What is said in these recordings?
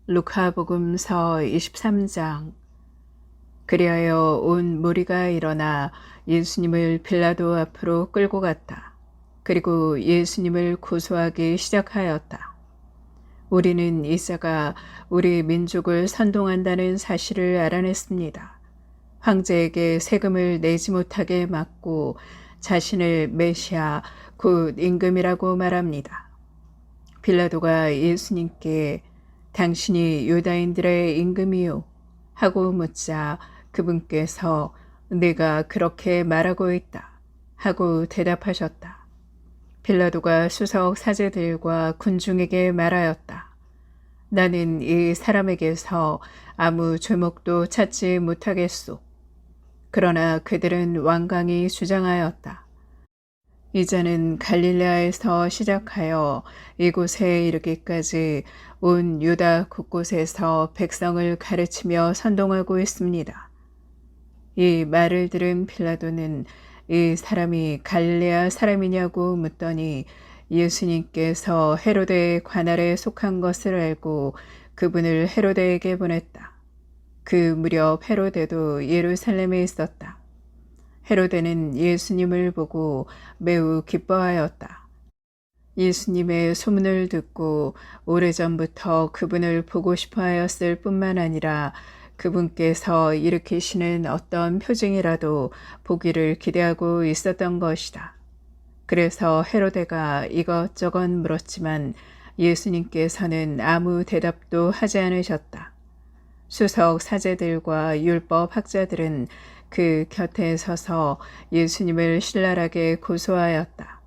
루카복음서 23장. 그리하여 온 무리가 일어나 예수님을 빌라도 앞으로 끌고 갔다. 그리고 예수님을 고소하기 시작하였다. 우리는 이 자가 우리 민족을 선동한다는 사실을 알아냈습니다. 황제에게 세금을 내지 못하게 막고 자신을 메시아 곧 임금이라고 말합니다. 빌라도가 예수님께 당신이 유다인들의 임금이요? 하고 묻자 그분께서 내가 그렇게 말하고 있다 하고 대답하셨다. 빌라도가 수석 사제들과 군중에게 말하였다. 나는 이 사람에게서 아무 죄목도 찾지 못하겠소. 그러나 그들은 완강히 주장하였다. 이자는 갈릴레아에서 시작하여 이곳에 이르기까지 온 유다 곳곳에서 백성을 가르치며 선동하고 있습니다. 이 말을 들은 빌라도는 이 사람이 갈릴레아 사람이냐고 묻더니 예수님께서 헤로데의 관할에 속한 것을 알고 그분을 헤로데에게 보냈다. 그 무렵 헤로데도 예루살렘에 있었다. 헤로데는 예수님을 보고 매우 기뻐하였다. 예수님의 소문을 듣고 오래전부터 그분을 보고 싶어 하였을 뿐만 아니라 그분께서 일으키시는 어떤 표징이라도 보기를 기대하고 있었던 것이다. 그래서 헤로데가 이것저것 물었지만 예수님께서는 아무 대답도 하지 않으셨다. 수석 사제들과 율법 학자들은 그 곁에 서서 예수님을 신랄하게 고소하였다.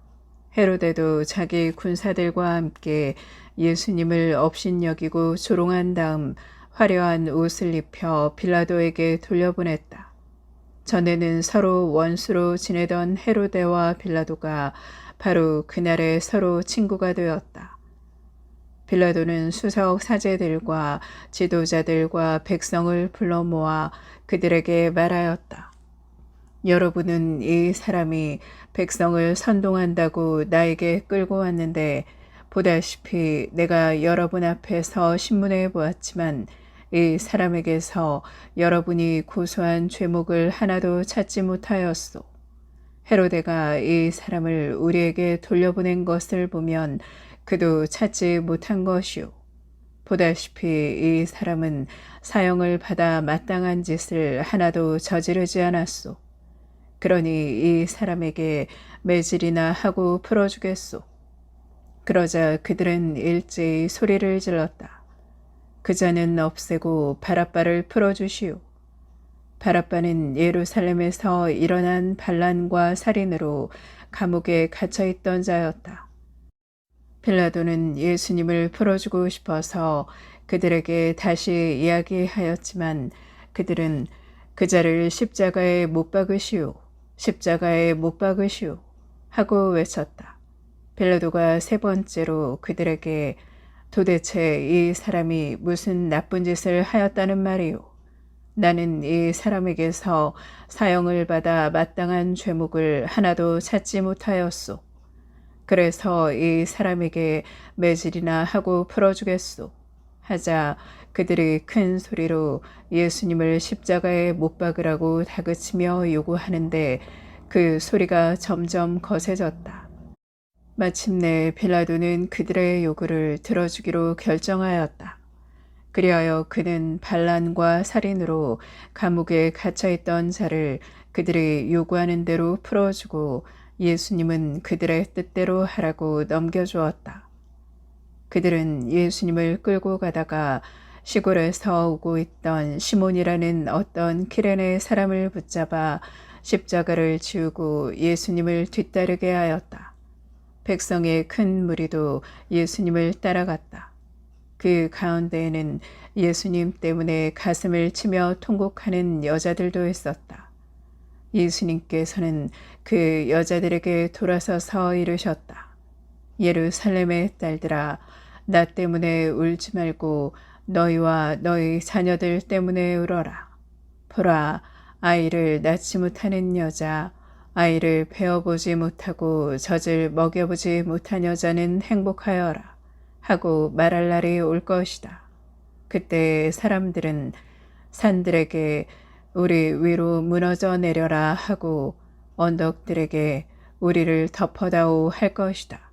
헤로데도 자기 군사들과 함께 예수님을 업신여기고 조롱한 다음 화려한 옷을 입혀 빌라도에게 돌려보냈다. 전에는 서로 원수로 지내던 헤로데와 빌라도가 바로 그날에 서로 친구가 되었다. 빌라도는 수석 사제들과 지도자들과 백성을 불러 모아 그들에게 말하였다. 여러분은 이 사람이 백성을 선동한다고 나에게 끌고 왔는데 보다시피 내가 여러분 앞에서 신문해 보았지만 이 사람에게서 여러분이 고소한 죄목을 하나도 찾지 못하였소. 헤로데가 이 사람을 우리에게 돌려보낸 것을 보면 그도 찾지 못한 것이요. 보다시피 이 사람은 사형을 받아 마땅한 짓을 하나도 저지르지 않았소. 그러니 이 사람에게 매질이나 하고 풀어주겠소. 그러자 그들은 일제히 소리를 질렀다. 그 자는 없애고 바라바를 풀어주시오. 바라바는 예루살렘에서 일어난 반란과 살인으로 감옥에 갇혀있던 자였다. 빌라도는 예수님을 풀어주고 싶어서 그들에게 다시 이야기하였지만 그들은 그 자를 십자가에 못 박으시오. 십자가에 못 박으시오. 하고 외쳤다. 빌라도가 세 번째로 그들에게 도대체 이 사람이 무슨 나쁜 짓을 하였다는 말이오. 나는 이 사람에게서 사형을 받아 마땅한 죄목을 하나도 찾지 못하였소. 그래서 이 사람에게 매질이나 하고 풀어주겠소. 하자 그들이 큰 소리로 예수님을 십자가에 못 박으라고 다그치며 요구하는데 그 소리가 점점 거세졌다. 마침내 빌라도는 그들의 요구를 들어주기로 결정하였다. 그리하여 그는 반란과 살인으로 감옥에 갇혀있던 자를 그들이 요구하는 대로 풀어주고 예수님은 그들의 뜻대로 하라고 넘겨주었다. 그들은 예수님을 끌고 가다가 시골에서 오고 있던 시몬이라는 어떤 키레네 사람을 붙잡아 십자가를 지우고 예수님을 뒤따르게 하였다. 백성의 큰 무리도 예수님을 따라갔다. 그 가운데에는 예수님 때문에 가슴을 치며 통곡하는 여자들도 있었다. 예수님께서는 그 여자들에게 돌아서서 이르셨다. 예루살렘의 딸들아, 나 때문에 울지 말고 너희와 너희 자녀들 때문에 울어라. 보라, 아이를 낳지 못하는 여자, 아이를 베어보지 못하고 젖을 먹여보지 못한 여자는 행복하여라 하고 말할 날이 올 것이다. 그때 사람들은 산들에게 우리 위로 무너져 내려라 하고 언덕들에게 우리를 덮어다오 할 것이다.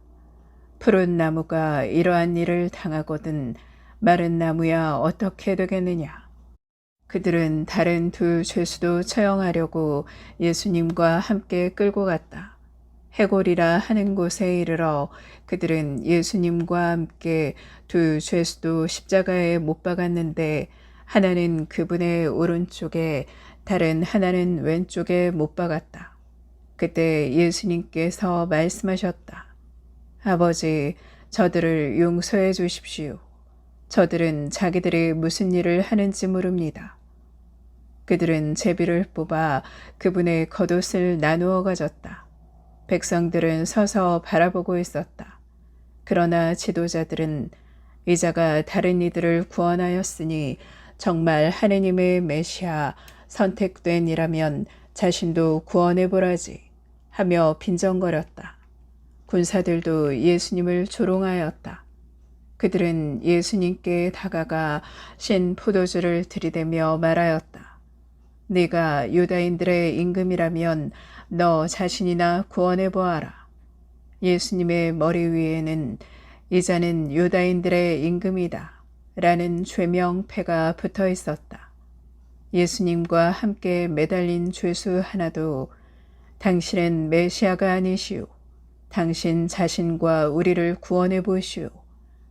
푸른 나무가 이러한 일을 당하거든 마른 나무야 어떻게 되겠느냐. 그들은 다른 두 죄수도 처형하려고 예수님과 함께 끌고 갔다. 해골이라 하는 곳에 이르러 그들은 예수님과 함께 두 죄수도 십자가에 못 박았는데 하나는 그분의 오른쪽에 다른 하나는 왼쪽에 못 박았다. 그때 예수님께서 말씀하셨다. 아버지, 저들을 용서해 주십시오. 저들은 자기들이 무슨 일을 하는지 모릅니다. 그들은 제비를 뽑아 그분의 겉옷을 나누어 가졌다. 백성들은 서서 바라보고 있었다. 그러나 지도자들은 이자가 다른 이들을 구원하였으니 정말 하느님의 메시아 선택된 이라면 자신도 구원해 보라지 하며 빈정거렸다. 군사들도 예수님을 조롱하였다. 그들은 예수님께 다가가 신 포도주를 들이대며 말하였다. 네가 유다인들의 임금이라면 너 자신이나 구원해 보아라. 예수님의 머리 위에는 이자는 유다인들의 임금이다 라는 죄명패가 붙어 있었다. 예수님과 함께 매달린 죄수 하나도 당신은 메시아가 아니시오. 당신 자신과 우리를 구원해 보시오.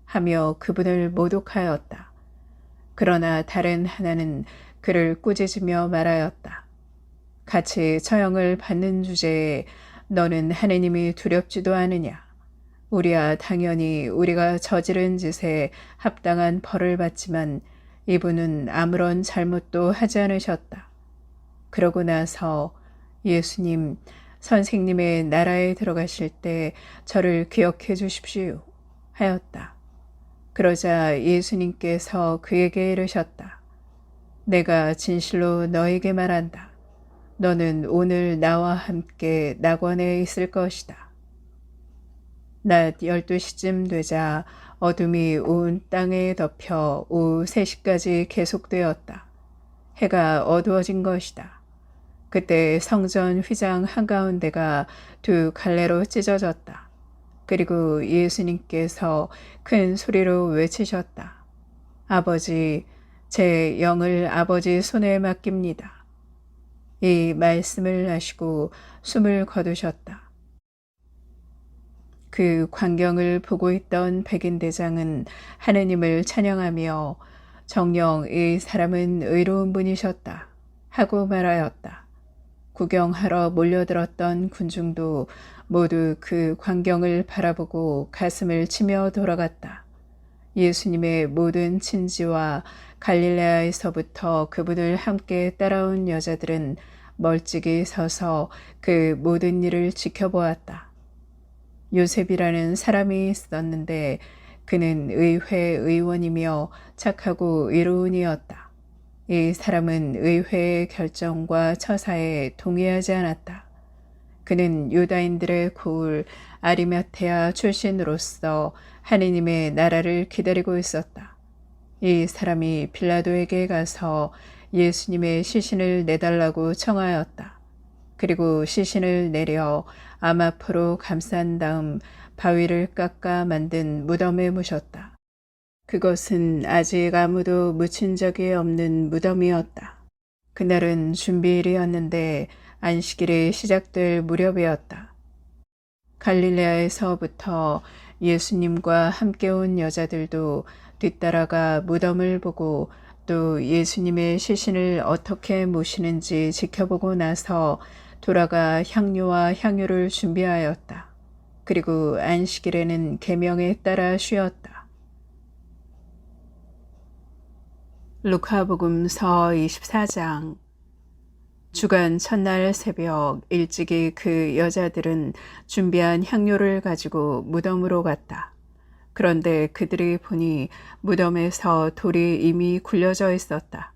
하며 그분을 모독하였다. 그러나 다른 하나는 그를 꾸짖으며 말하였다. 같이 처형을 받는 주제에 너는 하느님이 두렵지도 않으냐. 우리야 당연히 우리가 저지른 짓에 합당한 벌을 받지만 이분은 아무런 잘못도 하지 않으셨다. 그러고 나서 예수님, 선생님의 나라에 들어가실 때 저를 기억해 주십시오 하였다. 그러자 예수님께서 그에게 이르셨다. 내가 진실로 너에게 말한다. 너는 오늘 나와 함께 낙원에 있을 것이다. 낮 12시쯤 되자 어둠이 온 땅에 덮여 오후 3시까지 계속되었다. 해가 어두워진 것이다. 그때 성전 휘장 한가운데가 두 갈래로 찢어졌다. 그리고 예수님께서 큰 소리로 외치셨다. 아버지, 제 영을 아버지 손에 맡깁니다. 이 말씀을 하시고 숨을 거두셨다. 그 광경을 보고 있던 백인대장은 하느님을 찬양하며 정녕 이 사람은 의로운 분이셨다 하고 말하였다. 구경하러 몰려들었던 군중도 모두 그 광경을 바라보고 가슴을 치며 돌아갔다. 예수님의 모든 친지와 갈릴레아에서부터 그분을 함께 따라온 여자들은 멀찍이 서서 그 모든 일을 지켜보았다. 요셉이라는 사람이 있었는데 그는 의회 의원이며 착하고 의로운 이였다. 이 사람은 의회의 결정과 처사에 동의하지 않았다. 그는 유다인들의 고을 아리마테아 출신으로서 하느님의 나라를 기다리고 있었다. 이 사람이 빌라도에게 가서 예수님의 시신을 내달라고 청하였다. 그리고 시신을 내려 암아포로 감싼 다음 바위를 깎아 만든 무덤에 묻혔다. 그것은 아직 아무도 묻힌 적이 없는 무덤이었다. 그날은 준비일이었는데 안식일이 시작될 무렵이었다. 갈릴레아에서부터 예수님과 함께 온 여자들도 뒤따라가 무덤을 보고 또 예수님의 시신을 어떻게 모시는지 지켜보고 나서 돌아가 향료와 향유를 준비하였다. 그리고 안식일에는 계명에 따라 쉬었다. 루카복음서 24장. 주간 첫날 새벽 일찍이 그 여자들은 준비한 향료를 가지고 무덤으로 갔다. 그런데 그들이 보니 무덤에서 돌이 이미 굴려져 있었다.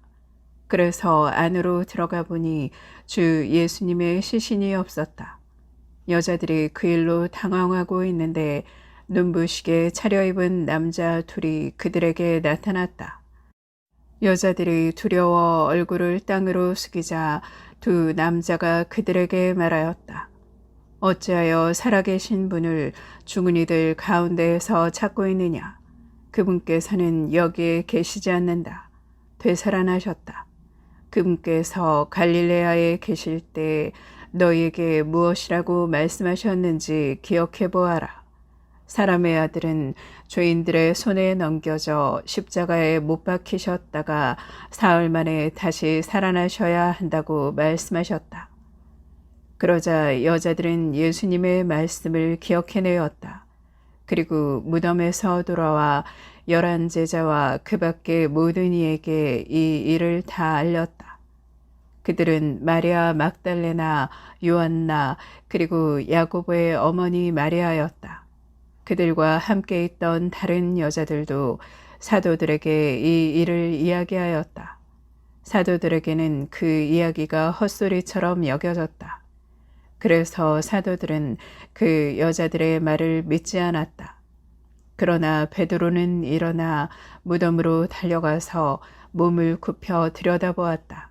그래서 안으로 들어가 보니 주 예수님의 시신이 없었다. 여자들이 그 일로 당황하고 있는데 눈부시게 차려입은 남자 둘이 그들에게 나타났다. 여자들이 두려워 얼굴을 땅으로 숙이자 두 남자가 그들에게 말하였다. 어찌하여 살아계신 분을 죽은 이들 가운데에서 찾고 있느냐? 그분께서는 여기에 계시지 않는다. 되살아나셨다. 그분께서 갈릴레아에 계실 때 너희에게 무엇이라고 말씀하셨는지 기억해 보아라. 사람의 아들은 죄인들의 손에 넘겨져 십자가에 못 박히셨다가 사흘 만에 다시 살아나셔야 한다고 말씀하셨다. 그러자 여자들은 예수님의 말씀을 기억해내었다. 그리고 무덤에서 돌아와 11 제자와 그 밖의 모든 이에게 이 일을 다 알렸다. 그들은 마리아 막달레나, 요한나, 그리고 야고보의 어머니 마리아였다. 그들과 함께 있던 다른 여자들도 사도들에게 이 일을 이야기하였다. 사도들에게는 그 이야기가 헛소리처럼 여겨졌다. 그래서 사도들은 그 여자들의 말을 믿지 않았다. 그러나 베드로는 일어나 무덤으로 달려가서 몸을 굽혀 들여다보았다.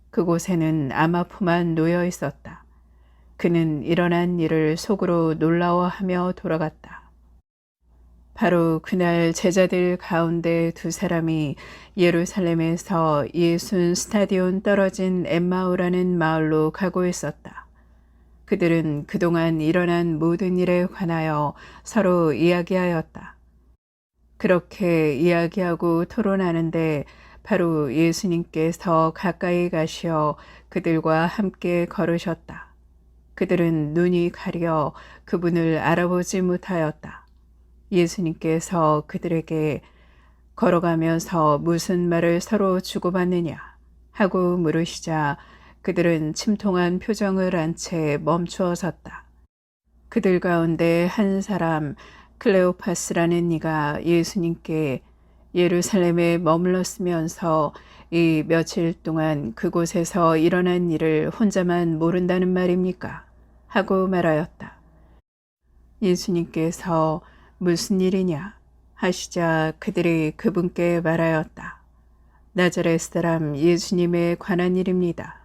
그곳에는 아마포만 놓여 있었다. 그는 일어난 일을 속으로 놀라워하며 돌아갔다. 바로 그날 제자들 가운데 두 사람이 예루살렘에서 예순 스타디온 떨어진 엠마오라는 마을로 가고 있었다. 그들은 그동안 일어난 모든 일에 관하여 서로 이야기하였다. 그렇게 이야기하고 토론하는데 바로 예수님께서 가까이 가시어 그들과 함께 걸으셨다. 그들은 눈이 가려 그분을 알아보지 못하였다. 예수님께서 그들에게 걸어가면서 무슨 말을 서로 주고받느냐 하고 물으시자 그들은 침통한 표정을 한 채 멈추어 섰다. 그들 가운데 한 사람 클레오파스라는 이가 예수님께 예루살렘에 머물렀으면서 이 며칠 동안 그곳에서 일어난 일을 혼자만 모른다는 말입니까? 하고 말하였다. 예수님께서 무슨 일이냐 하시자 그들이 그분께 말하였다. 나자렛 사람 예수님에 관한 일입니다.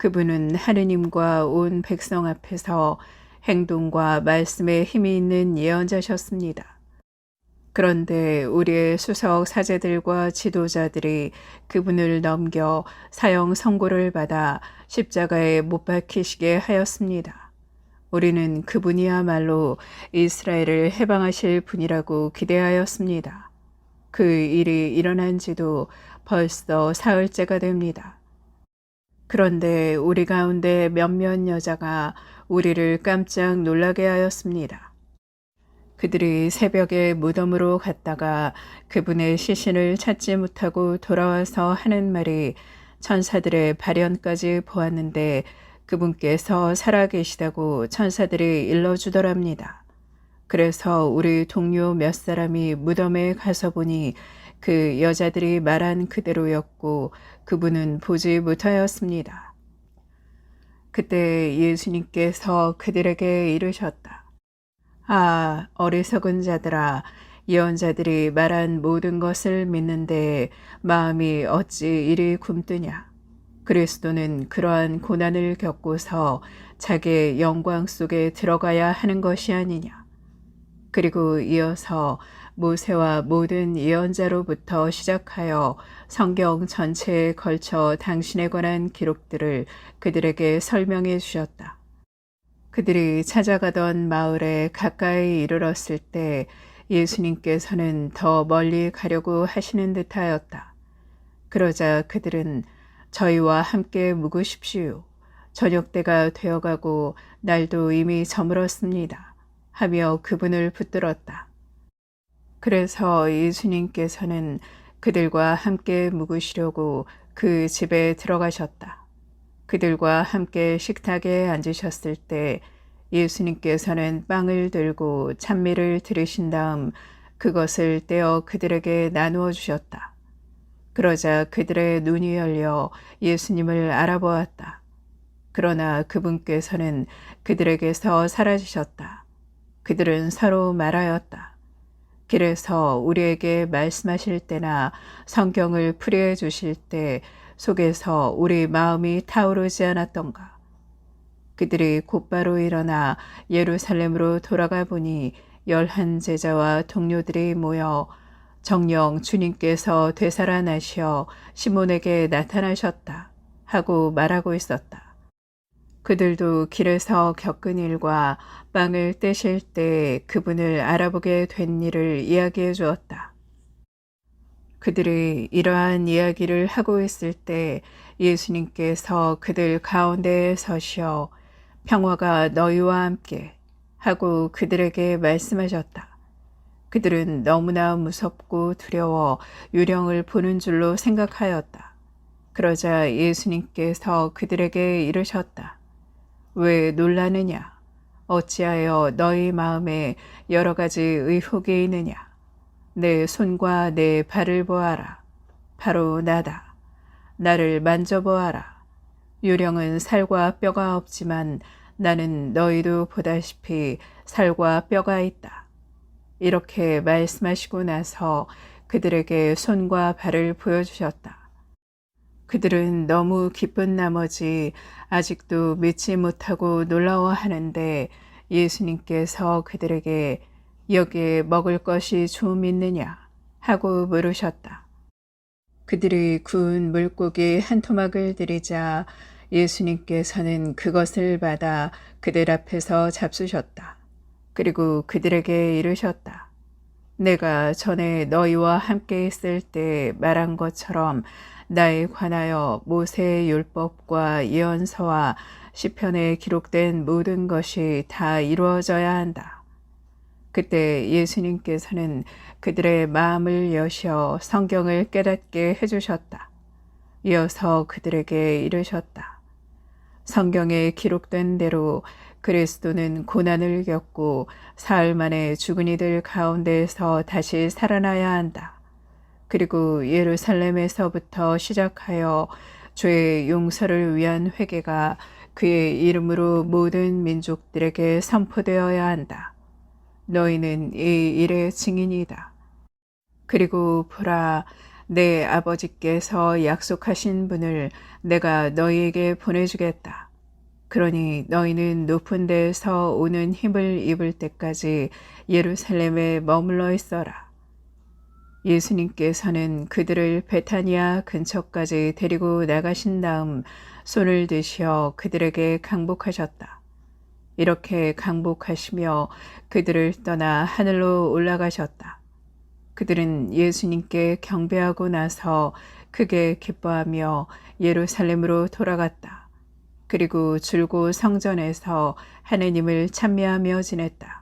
그분은 하느님과 온 백성 앞에서 행동과 말씀에 힘이 있는 예언자셨습니다. 그런데 우리의 수석 사제들과 지도자들이 그분을 넘겨 사형 선고를 받아 십자가에 못 박히시게 하였습니다. 우리는 그분이야말로 이스라엘을 해방하실 분이라고 기대하였습니다. 그 일이 일어난 지도 벌써 사흘째가 됩니다. 그런데 우리 가운데 몇몇 여자가 우리를 깜짝 놀라게 하였습니다. 그들이 새벽에 무덤으로 갔다가 그분의 시신을 찾지 못하고 돌아와서 하는 말이 천사들의 발현까지 보았는데 그분께서 살아계시다고 천사들이 일러주더랍니다. 그래서 우리 동료 몇 사람이 무덤에 가서 보니 그 여자들이 말한 그대로였고 그분은 보지 못하였습니다. 그때 예수님께서 그들에게 이르셨다. 아, 어리석은 자들아, 예언자들이 말한 모든 것을 믿는데 마음이 어찌 이리 굼뜨냐. 그리스도는 그러한 고난을 겪고서 자기의 영광 속에 들어가야 하는 것이 아니냐. 그리고 이어서 모세와 모든 예언자로부터 시작하여 성경 전체에 걸쳐 당신에 관한 기록들을 그들에게 설명해 주셨다. 그들이 찾아가던 마을에 가까이 이르렀을 때 예수님께서는 더 멀리 가려고 하시는 듯하였다. 그러자 그들은 저희와 함께 묵으십시오. 저녁때가 되어가고 날도 이미 저물었습니다. 하며 그분을 붙들었다. 그래서 예수님께서는 그들과 함께 묵으시려고 그 집에 들어가셨다. 그들과 함께 식탁에 앉으셨을 때 예수님께서는 빵을 들고 찬미를 들으신 다음 그것을 떼어 그들에게 나누어 주셨다. 그러자 그들의 눈이 열려 예수님을 알아보았다. 그러나 그분께서는 그들에게서 사라지셨다. 그들은 서로 말하였다. 길에서 우리에게 말씀하실 때나 성경을 풀이해 주실 때 속에서 우리 마음이 타오르지 않았던가? 그들이 곧바로 일어나 예루살렘으로 돌아가 보니 11 제자와 동료들이 모여 정녕 주님께서 되살아나시어 시몬에게 나타나셨다 하고 말하고 있었다. 그들도 길에서 겪은 일과 빵을 떼실 때 그분을 알아보게 된 일을 이야기해 주었다. 그들이 이러한 이야기를 하고 있을 때 예수님께서 그들 가운데에 서시어 평화가 너희와 함께 하고 그들에게 말씀하셨다. 그들은 너무나 무섭고 두려워 유령을 보는 줄로 생각하였다. 그러자 예수님께서 그들에게 이르셨다. 왜 놀라느냐? 어찌하여 너희 마음에 여러 가지 의혹이 있느냐? 내 손과 내 발을 보아라. 바로 나다. 나를 만져보아라. 유령은 살과 뼈가 없지만 나는 너희도 보다시피 살과 뼈가 있다. 이렇게 말씀하시고 나서 그들에게 손과 발을 보여주셨다. 그들은 너무 기쁜 나머지 아직도 믿지 못하고 놀라워하는데 예수님께서 그들에게 여기에 먹을 것이 좀 있느냐 하고 물으셨다. 그들이 구운 물고기 한 토막을 드리자 예수님께서는 그것을 받아 그들 앞에서 잡수셨다. 그리고 그들에게 이르셨다. 내가 전에 너희와 함께 있을 때 말한 것처럼 나에 관하여 모세의 율법과 예언서와 시편에 기록된 모든 것이 다 이루어져야 한다. 그때 예수님께서는 그들의 마음을 여셔 성경을 깨닫게 해주셨다. 이어서 그들에게 이르셨다. 성경에 기록된 대로 그리스도는 고난을 겪고 사흘 만에 죽은 이들 가운데에서 다시 살아나야 한다. 그리고 예루살렘에서부터 시작하여 죄의 용서를 위한 회개가 그의 이름으로 모든 민족들에게 선포되어야 한다. 너희는 이 일의 증인이다. 그리고 보라, 내 아버지께서 약속하신 분을 내가 너희에게 보내주겠다. 그러니 너희는 높은 데에서 오는 힘을 입을 때까지 예루살렘에 머물러 있어라. 예수님께서는 그들을 베타니아 근처까지 데리고 나가신 다음 손을 드시어 그들에게 강복하셨다. 이렇게 강복하시며 그들을 떠나 하늘로 올라가셨다. 그들은 예수님께 경배하고 나서 크게 기뻐하며 예루살렘으로 돌아갔다. 그리고 줄곧 성전에서 하느님을 찬미하며 지냈다.